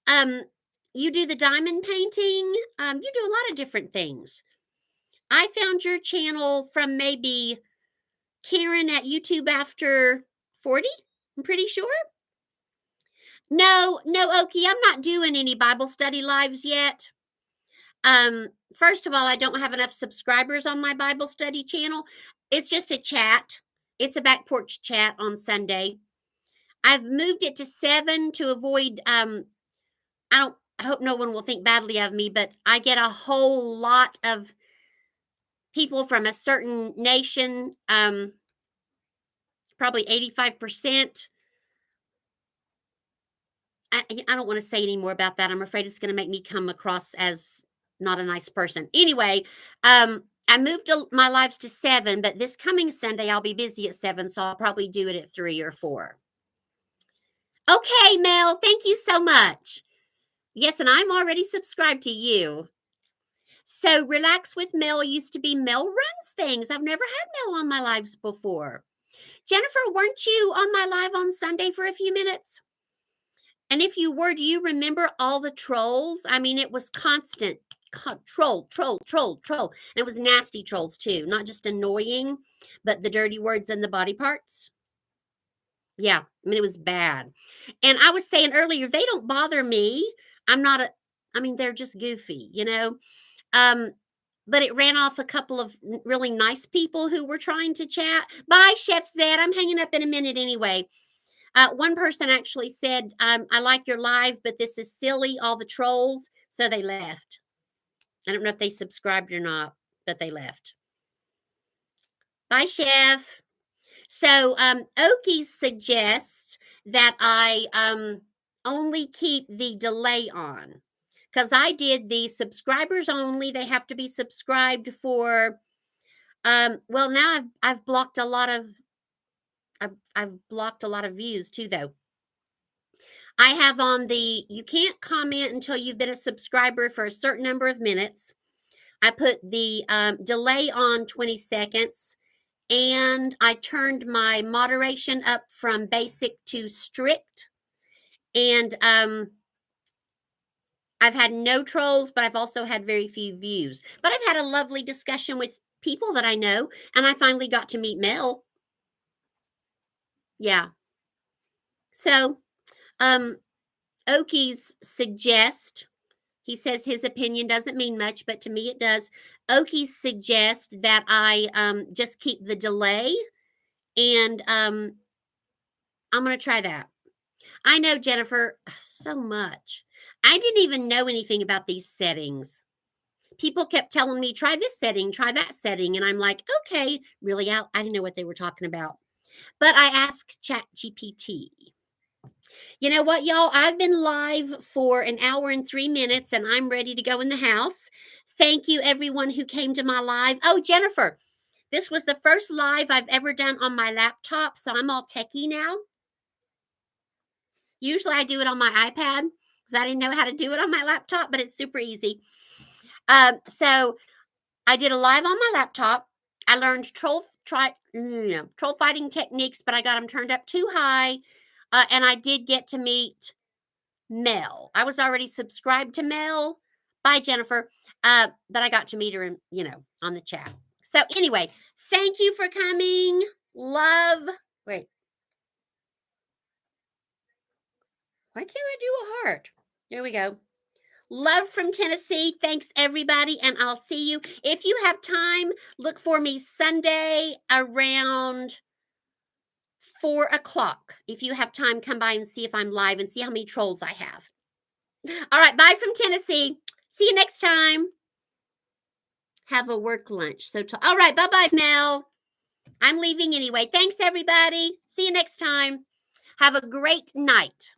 Um, you do the diamond painting. You do a lot of different things. I found your channel from maybe Karen at YouTube after 40. I'm pretty sure. No, Okie, I'm not doing any Bible study lives yet. First of all, I don't have enough subscribers on my Bible study channel. It's just a chat. It's a back porch chat on Sunday. I've moved it to 7 to avoid I hope no one will think badly of me, but I get a whole lot of people from a certain nation, probably 85%. I don't want to say any more about that. I'm afraid it's going to make me come across as not a nice person. Anyway, I moved my lives to 7, but this coming Sunday I'll be busy at 7, so I'll probably do it at 3 or 4. Okay, Mel, thank you so much. Yes, and I'm already subscribed to you. So Relax with Mel used to be Mel Runs Things. I've never had Mel on my lives before. Jennifer, weren't you on my live on Sunday for a few minutes? And if you were, do you remember all the trolls? I mean, it was constant troll. And it was nasty trolls too, not just annoying, but the dirty words and the body parts. Yeah, I mean, it was bad. And I was saying earlier, they don't bother me. They're just goofy, you know? But it ran off a couple of really nice people who were trying to chat. Bye, Chef Zed. I'm hanging up in a minute anyway. One person actually said, I like your live, but this is silly, all the trolls. So they left. I don't know if they subscribed or not, but they left. Bye, Chef. So Okie suggests that I only keep the delay on. Because I did the subscribers only. They have to be subscribed for well, now I've blocked a lot of I've blocked a lot of views too, though. I have on the you can't comment until you've been a subscriber for a certain number of minutes. I put the delay on 20 seconds, and I turned my moderation up from basic to strict. And I've had no trolls, but I've also had very few views. But I've had a lovely discussion with people that I know, and I finally got to meet Mel. Yeah. So, Okie's suggest, he says his opinion doesn't mean much, but to me it does. Okie suggest that I just keep the delay, and I'm going to try that. I know, Jennifer, so much. I didn't even know anything about these settings. People kept telling me, try this setting, try that setting. And I'm like, okay, really? I didn't know what they were talking about. But I asked ChatGPT. You know what, y'all? I've been live for an hour and 3 minutes, and I'm ready to go in the house. Thank you, everyone who came to my live. Oh, Jennifer, this was the first live I've ever done on my laptop, so I'm all techie now. Usually I do it on my iPad because I didn't know how to do it on my laptop, but it's super easy. So I did a live on my laptop. I learned troll fighting techniques, but I got them turned up too high. And I did get to meet Mel. I was already subscribed to Mel. Bye, Jennifer. But I got to meet her, on the chat. So anyway, thank you for coming. Love. Wait. Why can't I do a heart? There we go. Love from Tennessee. Thanks, everybody. And I'll see you. If you have time, look for me Sunday around 4 o'clock. If you have time, come by and see if I'm live and see how many trolls I have. All right, bye from Tennessee. See you next time. Have a work lunch. All right, bye-bye, Mel. I'm leaving anyway. Thanks, everybody. See you next time. Have a great night.